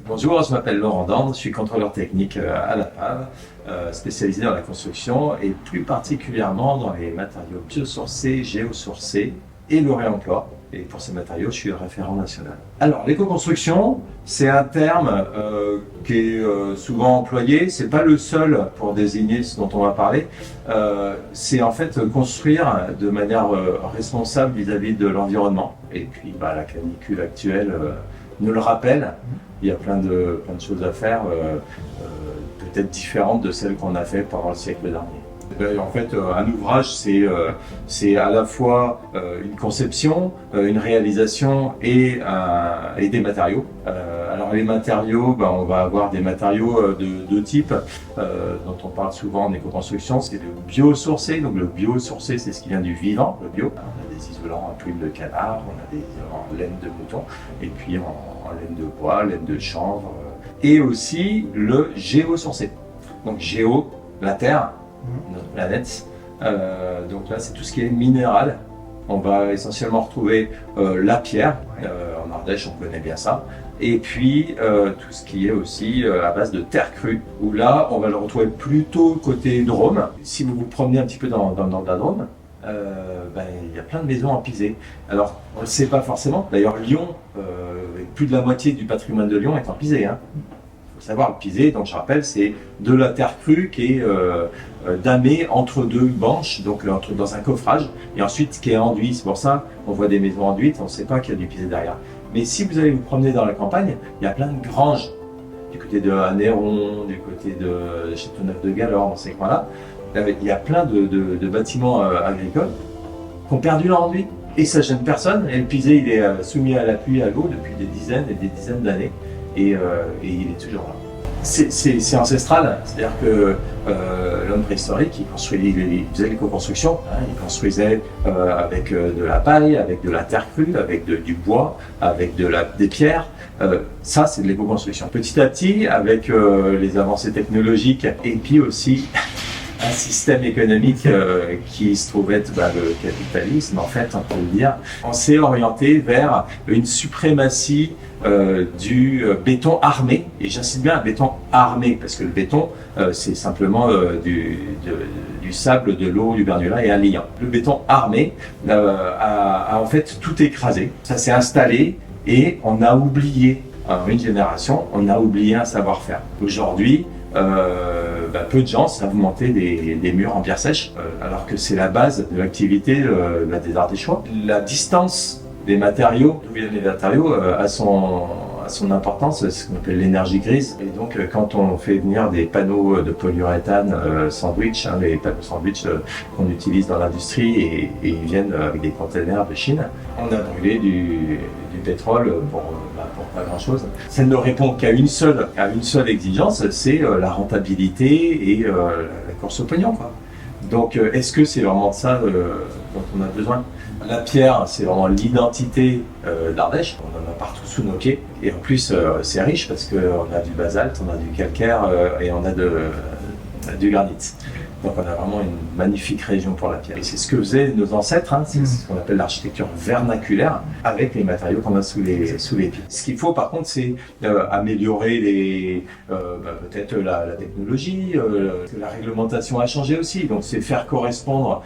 Bonjour, je m'appelle Laurent Dande, je suis contrôleur technique à la PAV, spécialisé dans la construction et plus particulièrement dans les matériaux biosourcés, géosourcés et le réemploi. Et pour ces matériaux, je suis le référent national. Alors, l'éco-construction, c'est un terme qui est souvent employé. C'est pas le seul pour désigner ce dont on va parler. C'est en fait construire de manière responsable vis-à-vis de l'environnement. Et puis, la canicule actuelle nous le rappelle. Il y a plein de choses à faire, peut-être différentes de celles qu'on a fait pendant le siècle dernier. En fait, un ouvrage, c'est à la fois une conception, une réalisation et des matériaux. Alors les matériaux, on va avoir des matériaux de deux types dont on parle souvent en éco-construction. C'est le biosourcé. Donc le biosourcé, c'est ce qui vient du vivant, le bio. On a des isolants en plume de canard, on a des en laine de mouton, et puis en laine de bois, laine de chanvre, et aussi le géosourcé. Donc géo, la terre, notre planète. Donc là, c'est tout ce qui est minéral. On va essentiellement retrouver la pierre. En Ardèche, on connaît bien ça. Et puis tout ce qui est aussi à base de terre crue, où là, on va le retrouver plutôt côté Drôme. Si vous vous promenez un petit peu dans la Drôme, il y a plein de maisons en pisé. Alors, on ne le sait pas forcément. D'ailleurs, Lyon, plus de la moitié du patrimoine de Lyon est en pisé. Faut savoir, le pisé, donc je rappelle, c'est de la terre crue qui est damée entre deux banches, donc dans un coffrage, et ensuite qui est enduit. C'est pour ça qu'on voit des maisons enduites, on ne sait pas qu'il y a du pisé derrière. Mais si vous allez vous promener dans la campagne, il y a plein de granges, du côté de Hanéron, du côté de Châteauneuf-de-Galorme, dans ces coins-là. Il y a plein de bâtiments agricoles qui ont perdu leur enduit. Et ça gêne personne. Et le pisé, il est soumis à la pluie et à l'eau depuis des dizaines et des dizaines d'années. Et il est toujours là. C'est ancestral, c'est-à-dire que l'homme préhistorique, il faisait l'éco-construction, il construisait avec de la paille, avec de la terre crue, avec du bois, avec des pierres. Ça, c'est de l'éco-construction. Petit à petit, avec les avancées technologiques et puis aussi un système économique qui se trouve être le capitalisme, en fait, on peut le dire, on s'est orienté vers une suprématie du béton armé, et j'insiste bien à béton armé, parce que le béton, c'est simplement du sable, de l'eau, du verglas et un liant. Le béton armé a en fait tout écrasé, ça s'est installé, et on a oublié, en une génération, on a oublié un savoir-faire. Aujourd'hui, peu de gens savent monter des murs en pierre sèche, alors que c'est la base de l'activité des Ardéchois. La distance des matériaux, d'où viennent les matériaux, a son importance, c'est ce qu'on appelle l'énergie grise. Et donc, quand on fait venir des panneaux de polyuréthane sandwich, les panneaux sandwich qu'on utilise dans l'industrie, et ils viennent avec des containers de Chine, on a brûlé du pétrole pour pas grand-chose. Ça ne répond qu'à une seule exigence, c'est la rentabilité et la course au pognon, quoi. Donc, est-ce que c'est vraiment de ça dont on a besoin? La pierre, c'est vraiment l'identité d'Ardèche. On en a partout sous nos pieds. Et en plus, c'est riche parce qu'on a du basalte, on a du calcaire et on a du granit. Donc on a vraiment une magnifique région pour la pierre. Et c'est ce que faisaient nos ancêtres, c'est ce qu'on appelle l'architecture vernaculaire, avec les matériaux qu'on a sous les pieds. Ce qu'il faut par contre, c'est améliorer peut-être la technologie, la réglementation a changé aussi. Donc c'est faire correspondre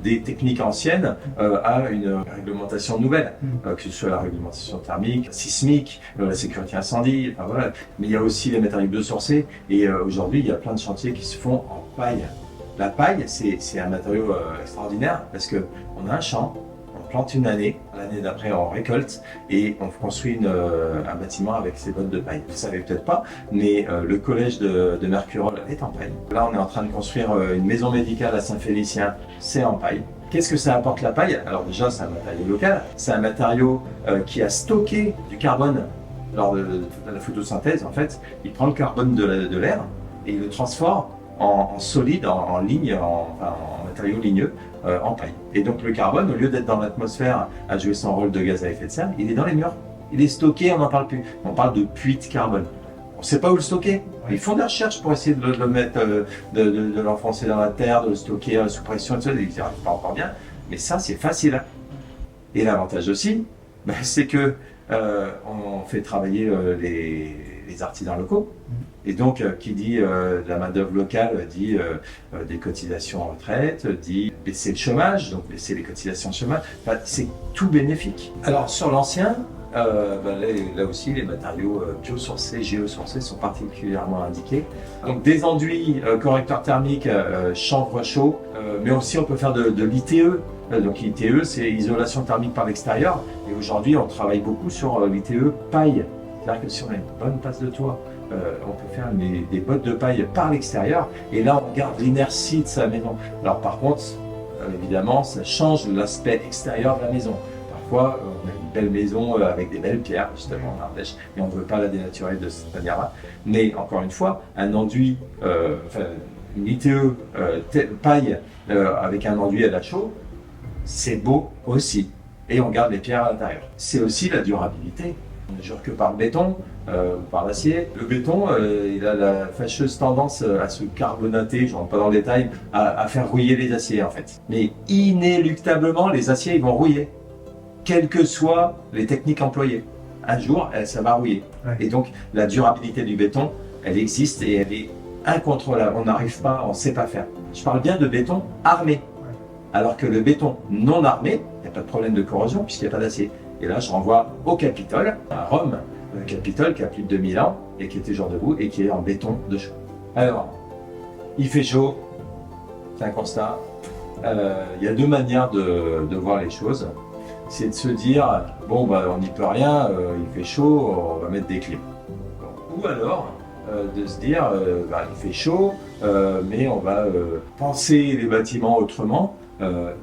des techniques anciennes à une réglementation nouvelle, que ce soit la réglementation thermique, sismique, la sécurité incendie, voilà. Mais il y a aussi les matériaux biosourcés, et aujourd'hui il y a plein de chantiers qui se font en paille. La paille, c'est un matériau extraordinaire parce qu'on a un champ, on plante une année, l'année d'après on récolte et on construit un bâtiment avec ses bottes de paille. Vous ne savez peut-être pas, mais le collège de Mercurol est en paille. Là, on est en train de construire une maison médicale à Saint-Félicien, c'est en paille. Qu'est-ce que ça apporte la paille? Alors déjà, c'est un matériau local, c'est un matériau qui a stocké du carbone lors de la photosynthèse. En fait, il prend le carbone de l'air et il le transforme en solide, en ligne, en matériau ligneux, en paille. Et donc le carbone, au lieu d'être dans l'atmosphère à jouer son rôle de gaz à effet de serre, il est dans les murs. Il est stocké, on n'en parle plus. On parle de puits de carbone. On ne sait pas où le stocker. Ils font des recherches pour essayer de le mettre, de l'enfoncer dans la terre, de le stocker sous pression, etc. Ils n'y arrivent pas encore bien. Mais ça, c'est facile. Et l'avantage aussi, c'est que on fait travailler les artisans locaux. Et donc, qui dit de la main-d'œuvre locale, dit des cotisations en retraite, dit baisser le chômage, donc baisser les cotisations de chômage. Enfin, c'est tout bénéfique. Alors, sur l'ancien, là aussi, les matériaux biosourcés, géosourcés sont particulièrement indiqués. Donc, des enduits, correcteurs thermiques, chanvre chaud, mais aussi on peut faire de l'ITE. Donc l'ITE, c'est isolation thermique par l'extérieur. Et aujourd'hui, on travaille beaucoup sur l'ITE paille. C'est-à-dire que si on a une bonne passe de toit, on peut faire des bottes de paille par l'extérieur. Et là, on garde l'inertie de sa maison. Alors par contre, évidemment, ça change l'aspect extérieur de la maison. Parfois, on a une belle maison avec des belles pierres, justement, en Ardèche, et on ne veut pas la dénaturer de cette manière-là. Mais encore une fois, un enduit, une ITE paille avec un enduit à la chaux, c'est beau aussi. Et on garde les pierres à l'intérieur. C'est aussi la durabilité. On ne jure que par le béton ou par l'acier. Le béton, il a la fâcheuse tendance à se carbonater, je ne rentre pas dans le détail, à faire rouiller les aciers en fait. Mais inéluctablement, les aciers ils vont rouiller, quelles que soient les techniques employées. Un jour, ça va rouiller. Ouais. Et donc, la durabilité du béton, elle existe et elle est incontrôlable. On n'arrive pas, on ne sait pas faire. Je parle bien de béton armé. Alors que le béton non armé, il n'y a pas de problème de corrosion puisqu'il n'y a pas d'acier. Et là, je renvoie au Capitole, à Rome, le Capitole qui a plus de 2000 ans et qui était toujours debout et qui est en béton de chaux. Alors, il fait chaud, c'est un constat. Il y a deux manières de voir les choses. C'est de se dire, bon, on n'y peut rien, il fait chaud, on va mettre des clim. Ou alors, de se dire, il fait chaud, mais on va penser les bâtiments autrement.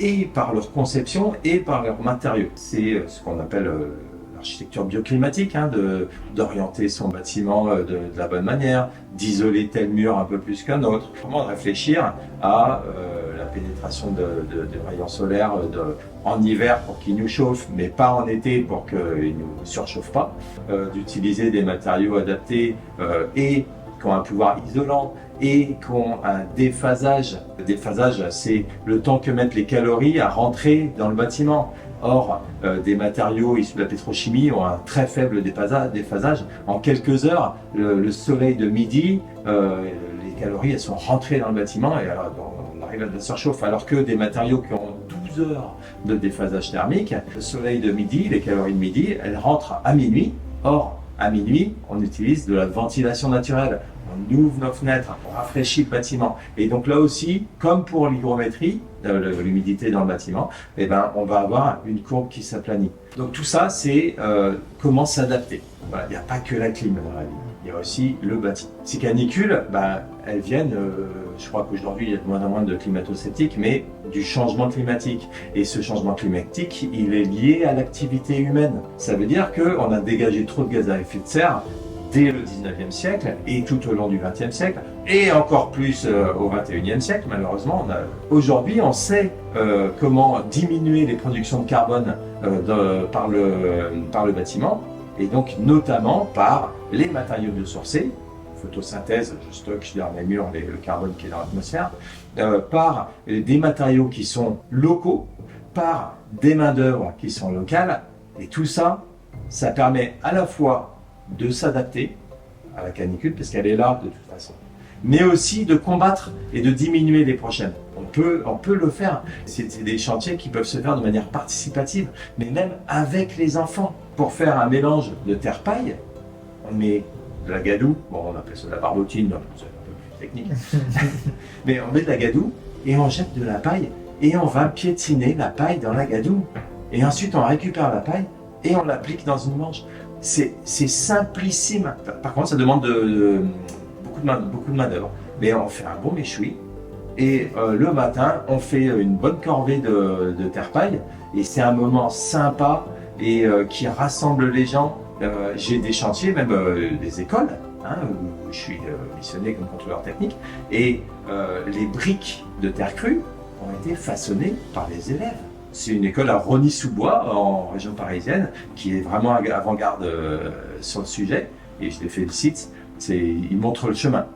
Et par leur conception et par leurs matériaux. C'est ce qu'on appelle l'architecture bioclimatique, d'orienter son bâtiment de la bonne manière, d'isoler tel mur un peu plus qu'un autre. Vraiment de réfléchir à la pénétration de rayons solaires en hiver pour qu'ils nous chauffent, mais pas en été pour qu'ils ne nous surchauffent pas. D'utiliser des matériaux adaptés et qui ont un pouvoir isolant et qui ont un déphasage. Le déphasage, c'est le temps que mettent les calories à rentrer dans le bâtiment. Or, des matériaux issus de la pétrochimie ont un très faible déphasage. En quelques heures, le soleil de midi, les calories elles sont rentrées dans le bâtiment et alors, on arrive à la surchauffe. Alors que des matériaux qui ont 12 heures de déphasage thermique, le soleil de midi, les calories de midi, elles rentrent à minuit. Or, à minuit, on utilise de la ventilation naturelle. On ouvre nos fenêtres, on rafraîchit le bâtiment. Et donc là aussi, comme pour l'hygrométrie, l'humidité dans le bâtiment, on va avoir une courbe qui s'aplanit. Donc tout ça, c'est comment s'adapter. Voilà, il n'y a pas que la clim dans la vie, il y a aussi le bâtiment. Ces canicules, elles viennent, je crois qu'aujourd'hui il y a de moins en moins de climato-sceptiques, mais du changement climatique. Et ce changement climatique, il est lié à l'activité humaine. Ça veut dire qu'on a dégagé trop de gaz à effet de serre dès le 19e siècle et tout au long du 20e siècle et encore plus au 21e siècle malheureusement. Aujourd'hui on sait comment diminuer les productions de carbone par le bâtiment et donc notamment par les matériaux biosourcés, photosynthèse, je stocke dans les murs le carbone qui est dans l'atmosphère, par des matériaux qui sont locaux, par des main-d'œuvre qui sont locales et tout ça, ça permet à la fois de s'adapter à la canicule, parce qu'elle est là de toute façon, mais aussi de combattre et de diminuer les prochaines. On peut le faire. C'est des chantiers qui peuvent se faire de manière participative, mais même avec les enfants. Pour faire un mélange de terre-paille, on met de la gadoue, on appelle ça de la barbotine, c'est un peu plus technique, mais on met de la gadoue et on jette de la paille et on va piétiner la paille dans la gadoue. Et ensuite on récupère la paille et on l'applique dans une manche. C'est simplissime. Par contre, ça demande beaucoup de main-d'œuvre. Mais on fait un bon méchoui. Et le matin, on fait une bonne corvée de terre-paille. Et c'est un moment sympa et qui rassemble les gens. J'ai des chantiers, même des écoles, où je suis missionné comme contrôleur technique. Et les briques de terre crue ont été façonnées par les élèves. C'est une école à Rosny-sous-Bois, en région parisienne, qui est vraiment avant-garde sur le sujet, et je les félicite. Ils montrent le chemin.